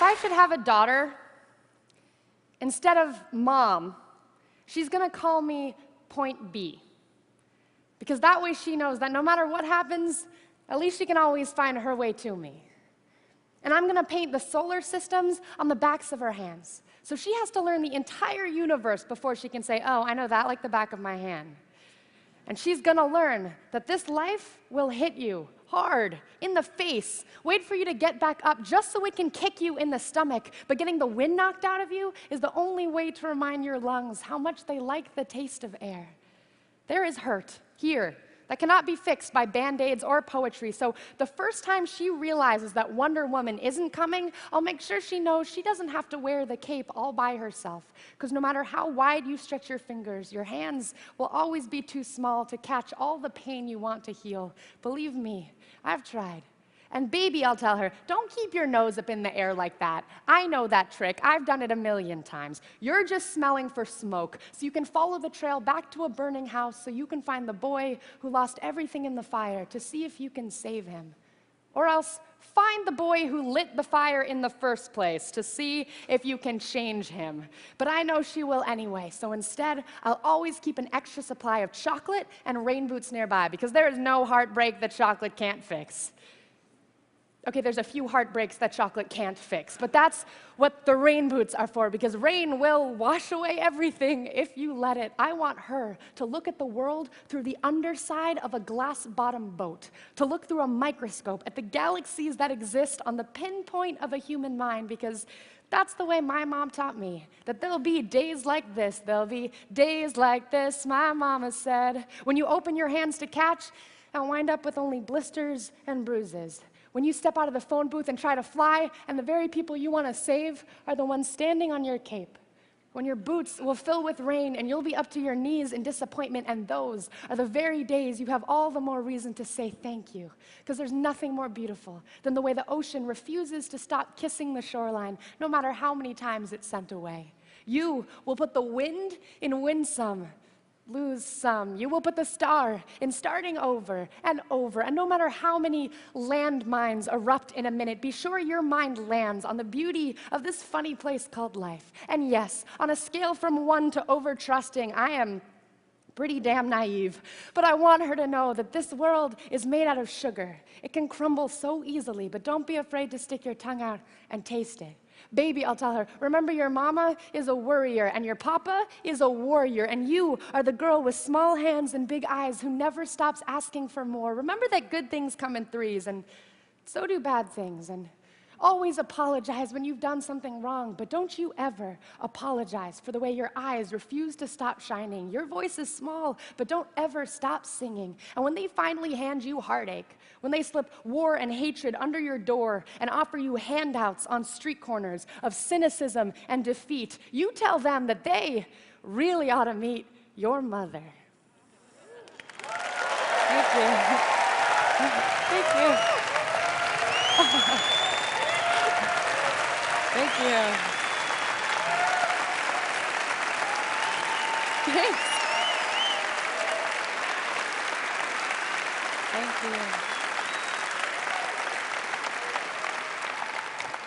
I should have a daughter, instead of Mom, she's going to call me Point B. Because that way she knows that no matter what happens, at least she can always find her way to me. And I'm going to paint the solar systems on the backs of her hands. So she has to learn the entire universe before she can say, oh, I know that like the back of my hand. And she's going to learn that this life will hit you hard, in the face, wait for you to get back up just so it can kick you in the stomach. But getting the wind knocked out of you is the only way to remind your lungs how much they like the taste of air. There is hurt here that cannot be fixed by Band-Aids or poetry. So the first time she realizes that Wonder Woman isn't coming, I'll make sure she knows she doesn't have to wear the cape all by herself. Because no matter how wide you stretch your fingers, your hands will always be too small to catch all the pain you want to heal. Believe me, I've tried. And baby, I'll tell her, don't keep your nose up in the air like that. I know that trick. I've done it a million times. You're just smelling for smoke, so you can follow the trail back to a burning house so you can find the boy who lost everything in the fire to see if you can save him. Or else, find the boy who lit the fire in the first place to see if you can change him. But I know she will anyway, so instead, I'll always keep an extra supply of chocolate and rain boots nearby, because there is no heartbreak that chocolate can't fix. Okay, there's a few heartbreaks that chocolate can't fix, but that's what the rain boots are for, because rain will wash away everything if you let it. I want her to look at the world through the underside of a glass-bottom boat, to look through a microscope at the galaxies that exist on the pinpoint of a human mind, because that's the way my mom taught me, that there'll be days like this, there'll be days like this, my mama said, when you open your hands to catch and wind up with only blisters and bruises. When you step out of the phone booth and try to fly, and the very people you want to save are the ones standing on your cape. When your boots will fill with rain and you'll be up to your knees in disappointment, and those are the very days you have all the more reason to say thank you. Because there's nothing more beautiful than the way the ocean refuses to stop kissing the shoreline, no matter how many times it's sent away. You will put the wind in win some, lose some. You will put the star in starting over, and no matter how many landmines erupt in a minute, be sure your mind lands on the beauty of this funny place called life. And yes, on a scale from 1 to over-trusting, I am pretty damn naive, but I want her to know that this world is made out of sugar. It can crumble so easily, but don't be afraid to stick your tongue out and taste it. Baby, I'll tell her, remember your mama is a worrier, and your papa is a warrior, and you are the girl with small hands and big eyes who never stops asking for more. Remember that good things come in threes, and so do bad things, and always apologize when you've done something wrong, but don't you ever apologize for the way your eyes refuse to stop shining. Your voice is small, but don't ever stop singing. And when they finally hand you heartache, when they slip war and hatred under your door and offer you handouts on street corners of cynicism and defeat, you tell them that they really ought to meet your mother. Thank you. Thank you. Thank you. Thanks. Thank you.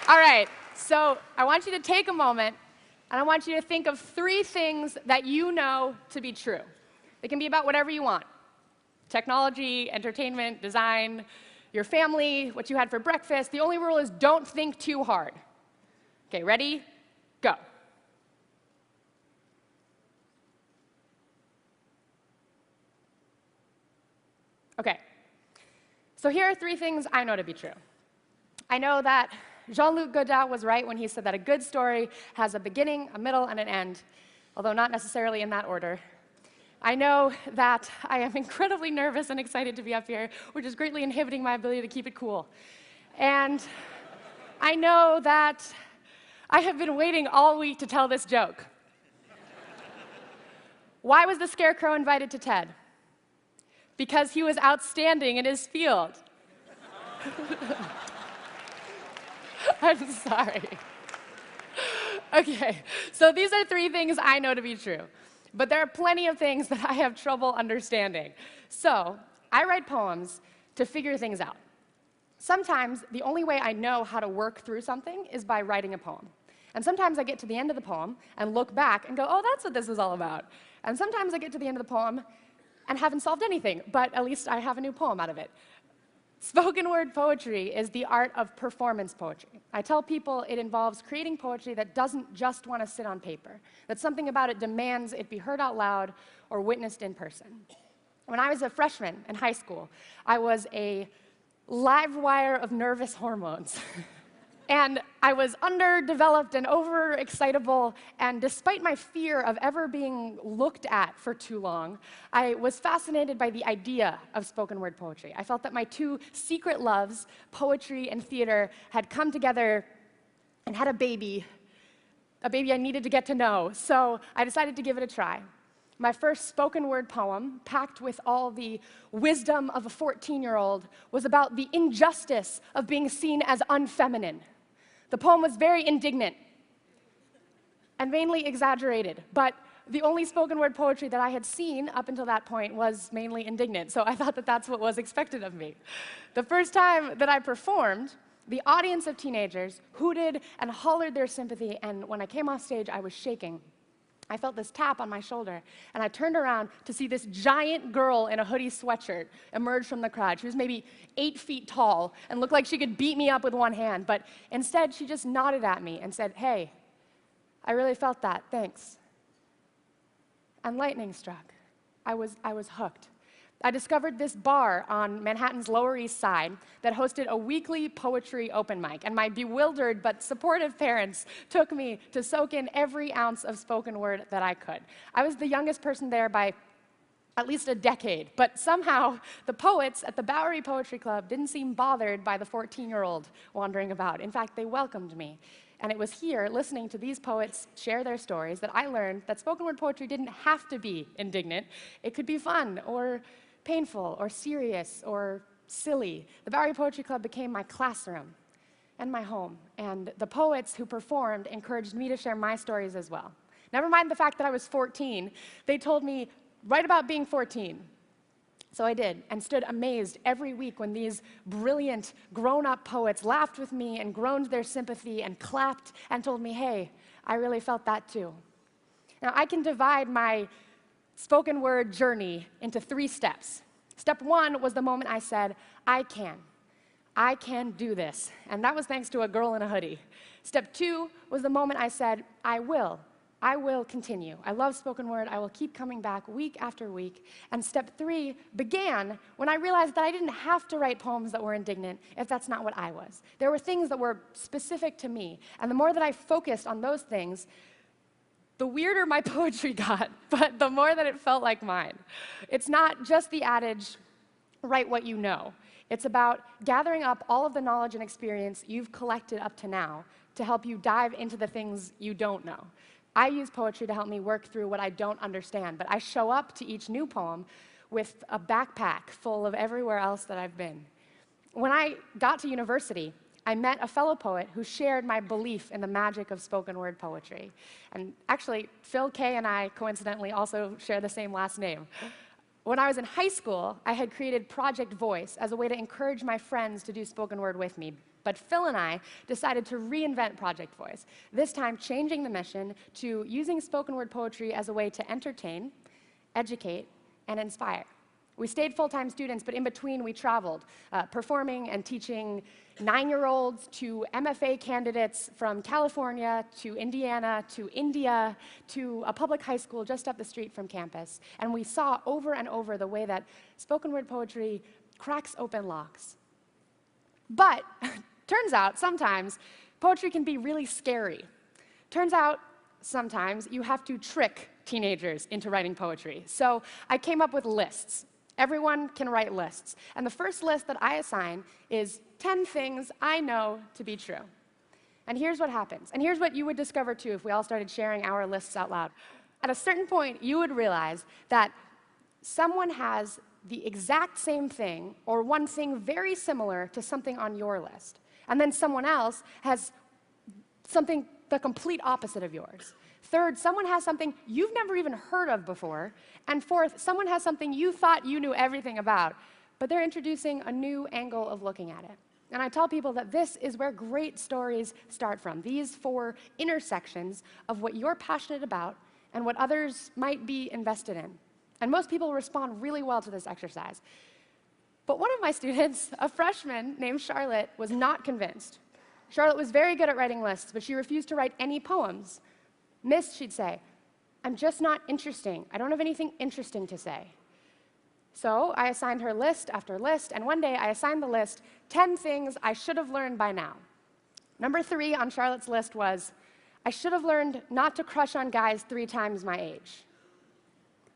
All right, so I want you to take a moment, and I want you to think of 3 things that you know to be true. They can be about whatever you want: technology, entertainment, design, your family, what you had for breakfast. The only rule is don't think too hard. Okay, ready? Go. Okay, so here are 3 things I know to be true. I know that Jean-Luc Godard was right when he said that a good story has a beginning, a middle, and an end, although not necessarily in that order. I know that I am incredibly nervous and excited to be up here, which is greatly inhibiting my ability to keep it cool. And I know that I have been waiting all week to tell this joke. Why was the Scarecrow invited to TED? Because he was outstanding in his field. I'm sorry. Okay, so these are 3 things I know to be true. But there are plenty of things that I have trouble understanding. So I write poems to figure things out. sometimes the only way I know how to work through something is by writing a poem. And sometimes I get to the end of the poem and look back and go, oh, that's what this is all about. And sometimes I get to the end of the poem and haven't solved anything, but at least I have a new poem out of it. Spoken word poetry is the art of performance poetry. I tell people it involves creating poetry that doesn't just want to sit on paper, that something about it demands it be heard out loud or witnessed in person. When I was a freshman in high school, I was a live wire of nervous hormones. And I was underdeveloped and overexcitable, and despite my fear of ever being looked at for too long, I was fascinated by the idea of spoken word poetry. I felt that my two secret loves, poetry and theater, had come together and had a baby I needed to get to know. So I decided to give it a try. My first spoken word poem, packed with all the wisdom of a 14-year-old, was about the injustice of being seen as unfeminine. The poem was very indignant and mainly exaggerated, but the only spoken word poetry that I had seen up until that point was mainly indignant, so I thought that that's what was expected of me. The first time that I performed, the audience of teenagers hooted and hollered their sympathy, and when I came off stage, I was shaking. I felt this tap on my shoulder, and I turned around to see this giant girl in a hoodie sweatshirt emerge from the crowd. She was maybe 8 feet tall and looked like she could beat me up with one hand, but instead she just nodded at me and said, "Hey, I really felt that, thanks." And lightning struck. I was hooked. I discovered this bar on Manhattan's Lower East Side that hosted a weekly poetry open mic, and my bewildered but supportive parents took me to soak in every ounce of spoken word that I could. I was the youngest person there by at least a decade, but somehow the poets at the Bowery Poetry Club didn't seem bothered by the 14-year-old wandering about. In fact, they welcomed me. And it was here, listening to these poets share their stories, that I learned that spoken word poetry didn't have to be indignant. It could be fun or painful or serious or silly. The Bowery Poetry Club became my classroom and my home, and the poets who performed encouraged me to share my stories as well. Never mind the fact that I was 14, they told me, write about being 14. So I did, and stood amazed every week when these brilliant, grown-up poets laughed with me and groaned their sympathy and clapped and told me, hey, I really felt that too. Now, I can divide my spoken word journey into 3 steps. Step 1 was the moment I said, I can do this. And that was thanks to a girl in a hoodie. Step 2 was the moment I said, I will continue. I love spoken word. I will keep coming back week after week. And step 3 began when I realized that I didn't have to write poems that were indignant if that's not what I was. There were things that were specific to me. And the more that I focused on those things, the weirder my poetry got, but the more that it felt like mine. It's not just the adage, write what you know. It's about gathering up all of the knowledge and experience you've collected up to now to help you dive into the things you don't know. I use poetry to help me work through what I don't understand, but I show up to each new poem with a backpack full of everywhere else that I've been. When I got to university, I met a fellow poet who shared my belief in the magic of spoken word poetry. And actually, Phil K. and I, coincidentally, also share the same last name. When I was in high school, I had created Project Voice as a way to encourage my friends to do spoken word with me. But Phil and I decided to reinvent Project Voice, this time changing the mission to using spoken word poetry as a way to entertain, educate, and inspire. We stayed full-time students, but in between we traveled, performing and teaching 9-year-olds to MFA candidates from California to Indiana to India to a public high school just up the street from campus. And we saw over and over the way that spoken word poetry cracks open locks. But turns out sometimes poetry can be really scary. Turns out sometimes you have to trick teenagers into writing poetry. So I came up with lists. Everyone can write lists. And the first list that I assign is 10 things I know to be true. And here's what happens. And here's what you would discover, too, if we all started sharing our lists out loud. At a certain point, you would realize that someone has the exact same thing or one thing very similar to something on your list. And then someone else has something the complete opposite of yours. Third, someone has something you've never even heard of before. And fourth, someone has something you thought you knew everything about, but they're introducing a new angle of looking at it. And I tell people that this is where great stories start from, these four intersections of what you're passionate about and what others might be invested in. And most people respond really well to this exercise. But one of my students, a freshman named Charlotte, was not convinced. Charlotte was very good at writing lists, but she refused to write any poems. Miss, she'd say, I'm just not interesting. I don't have anything interesting to say. So I assigned her list after list, and one day I assigned the list 10 things I should have learned by now. Number 3 on Charlotte's list was, I should have learned not to crush on guys 3 times my age.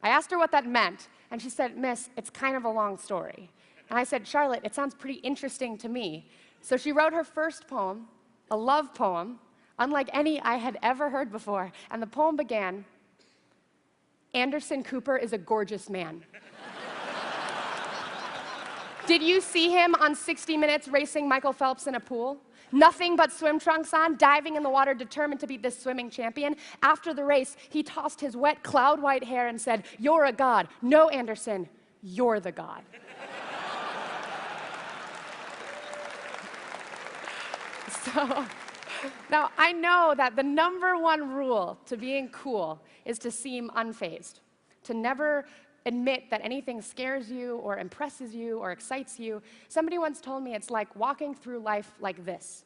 I asked her what that meant, and she said, Miss, it's kind of a long story. And I said, Charlotte, it sounds pretty interesting to me. So she wrote her first poem, a love poem, unlike any I had ever heard before, and the poem began, Anderson Cooper is a gorgeous man. Did you see him on 60 Minutes racing Michael Phelps in a pool? Nothing but swim trunks on, diving in the water, determined to beat this swimming champion. After the race, he tossed his wet, cloud-white hair and said, you're a god. No, Anderson, you're the god. So, now, I know that the #1 rule to being cool is to seem unfazed, to never admit that anything scares you or impresses you or excites you. Somebody once told me it's like walking through life like this.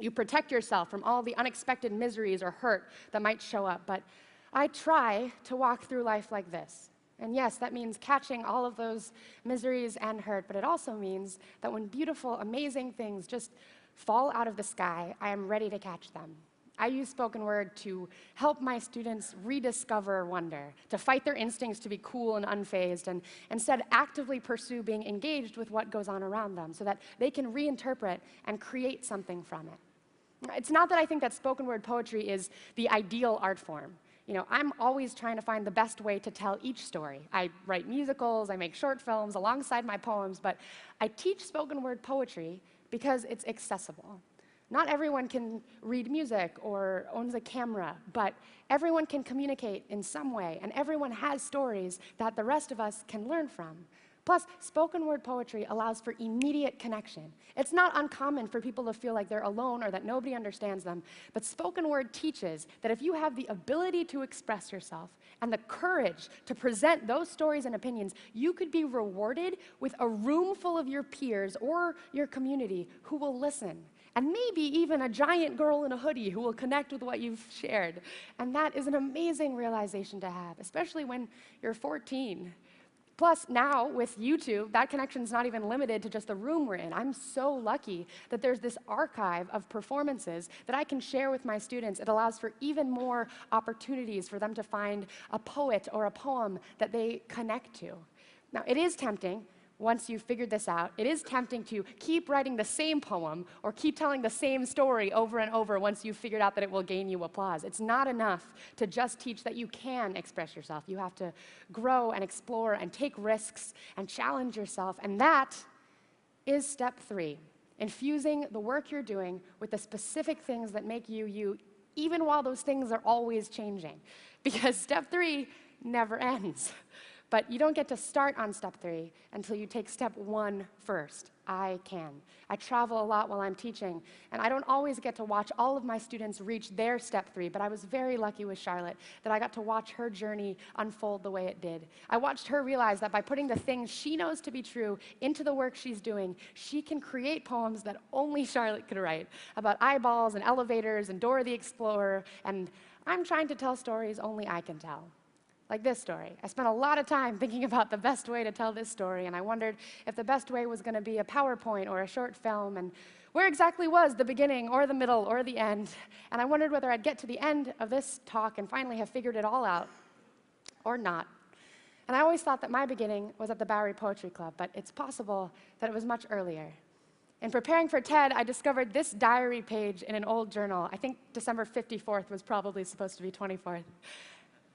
You protect yourself from all the unexpected miseries or hurt that might show up, but I try to walk through life like this. And yes, that means catching all of those miseries and hurt, but it also means that when beautiful, amazing things just fall out of the sky, I am ready to catch them. I use spoken word to help my students rediscover wonder, to fight their instincts to be cool and unfazed, and instead actively pursue being engaged with what goes on around them so that they can reinterpret and create something from it. It's not that I think that spoken word poetry is the ideal art form. You know, I'm always trying to find the best way to tell each story. I write musicals, I make short films alongside my poems, but I teach spoken word poetry because it's accessible. Not everyone can read music or owns a camera, but everyone can communicate in some way, and everyone has stories that the rest of us can learn from. Plus, spoken word poetry allows for immediate connection. It's not uncommon for people to feel like they're alone or that nobody understands them, but spoken word teaches that if you have the ability to express yourself and the courage to present those stories and opinions, you could be rewarded with a room full of your peers or your community who will listen. And maybe even a giant girl in a hoodie who will connect with what you've shared. And that is an amazing realization to have, especially when you're 14. Plus, now, with YouTube, that connection's not even limited to just the room we're in. I'm so lucky that there's this archive of performances that I can share with my students. It allows for even more opportunities for them to find a poet or a poem that they connect to. Now, it is tempting, once you've figured this out, it is tempting to keep writing the same poem or keep telling the same story over and over once you've figured out that it will gain you applause. It's not enough to just teach that you can express yourself. You have to grow and explore and take risks and challenge yourself. And that is step 3, infusing the work you're doing with the specific things that make you you, even while those things are always changing. Because step 3 never ends. But you don't get to start on step 3 until you take step 1 first. I can. I travel a lot while I'm teaching, and I don't always get to watch all of my students reach their step 3, but I was very lucky with Charlotte that I got to watch her journey unfold the way it did. I watched her realize that by putting the things she knows to be true into the work she's doing, she can create poems that only Charlotte could write about eyeballs and elevators and Dora the Explorer, and I'm trying to tell stories only I can tell. Like this story. I spent a lot of time thinking about the best way to tell this story, and I wondered if the best way was going to be a PowerPoint or a short film, and where exactly was the beginning or the middle or the end. And I wondered whether I'd get to the end of this talk and finally have figured it all out, or not. And I always thought that my beginning was at the Bowery Poetry Club, but it's possible that it was much earlier. In preparing for TED, I discovered this diary page in an old journal. I think December 54th was probably supposed to be 24th.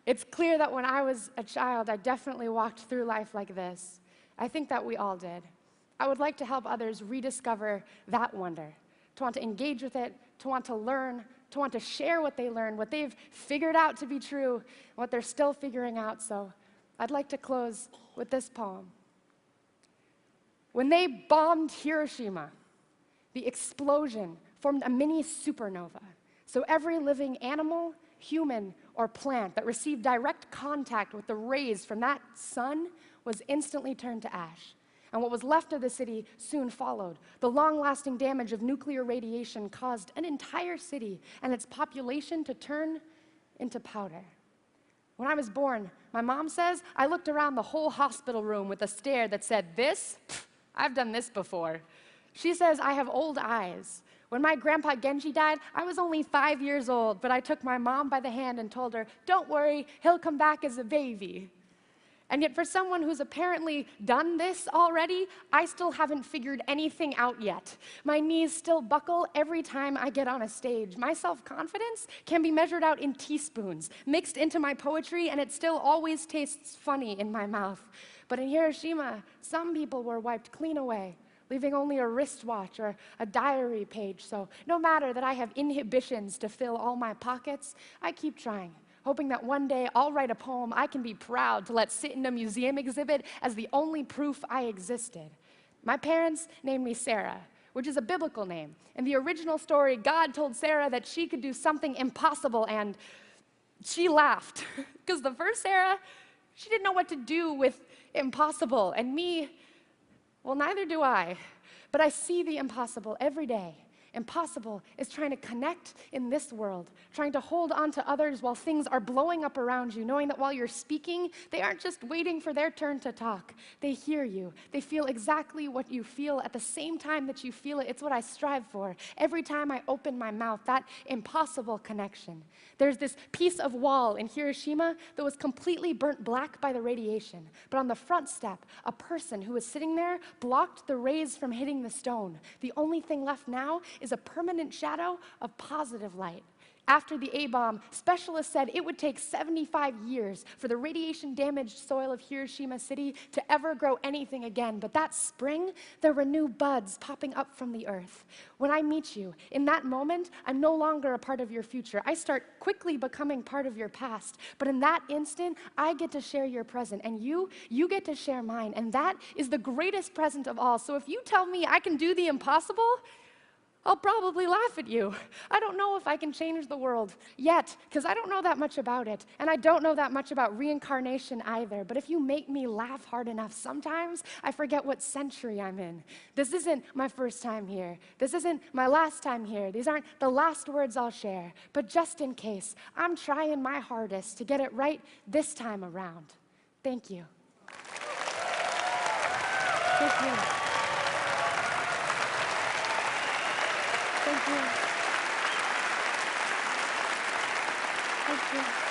It's clear that when I was a child, I definitely walked through life like this. I think that we all did. I would like to help others rediscover that wonder, to want to engage with it, to want to learn, to want to share what they learned, what they've figured out to be true, what they're still figuring out. So I'd like to close with this poem. When they bombed Hiroshima, the explosion formed a mini supernova. So every living animal, human, or plant that received direct contact with the rays from that sun was instantly turned to ash. And what was left of the city soon followed. The long-lasting damage of nuclear radiation caused an entire city and its population to turn into powder. When I was born, my mom says, I looked around the whole hospital room with a stare that said, this? Pfft, I've done this before. She says I have old eyes. When my grandpa Genji died, I was only 5 years old, but I took my mom by the hand and told her, don't worry, he'll come back as a baby. And yet for someone who's apparently done this already, I still haven't figured anything out yet. My knees still buckle every time I get on a stage. My self-confidence can be measured out in teaspoons, mixed into my poetry, and it still always tastes funny in my mouth. But in Hiroshima, some people were wiped clean away, leaving only a wristwatch or a diary page. So no matter that I have inhibitions to fill all my pockets, I keep trying, hoping that one day I'll write a poem I can be proud to let sit in a museum exhibit as the only proof I existed. My parents named me Sarah, which is a biblical name. In the original story, God told Sarah that she could do something impossible, and she laughed. Because the first Sarah, she didn't know what to do with impossible, and me, well, neither do I. But I see the impossible every day. Impossible is trying to connect in this world, trying to hold on to others while things are blowing up around you, knowing that while you're speaking, they aren't just waiting for their turn to talk. They hear you. They feel exactly what you feel at the same time that you feel it. It's what I strive for. Every time I open my mouth, that impossible connection. There's this piece of wall in Hiroshima that was completely burnt black by the radiation. But on the front step, a person who was sitting there blocked the rays from hitting the stone. The only thing left now is a permanent shadow of positive light. After the A-bomb, specialists said it would take 75 years for the radiation-damaged soil of Hiroshima City to ever grow anything again. But that spring, there were new buds popping up from the earth. When I meet you, in that moment, I'm no longer a part of your future. I start quickly becoming part of your past. But in that instant, I get to share your present, and you get to share mine. And that is the greatest present of all. So if you tell me I can do the impossible, I'll probably laugh at you. I don't know if I can change the world yet, because I don't know that much about it, and I don't know that much about reincarnation either. But if you make me laugh hard enough, sometimes I forget what century I'm in. This isn't my first time here. This isn't my last time here. These aren't the last words I'll share. But just in case, I'm trying my hardest to get it right this time around. Thank you. Thank you. Thank you. Thank you.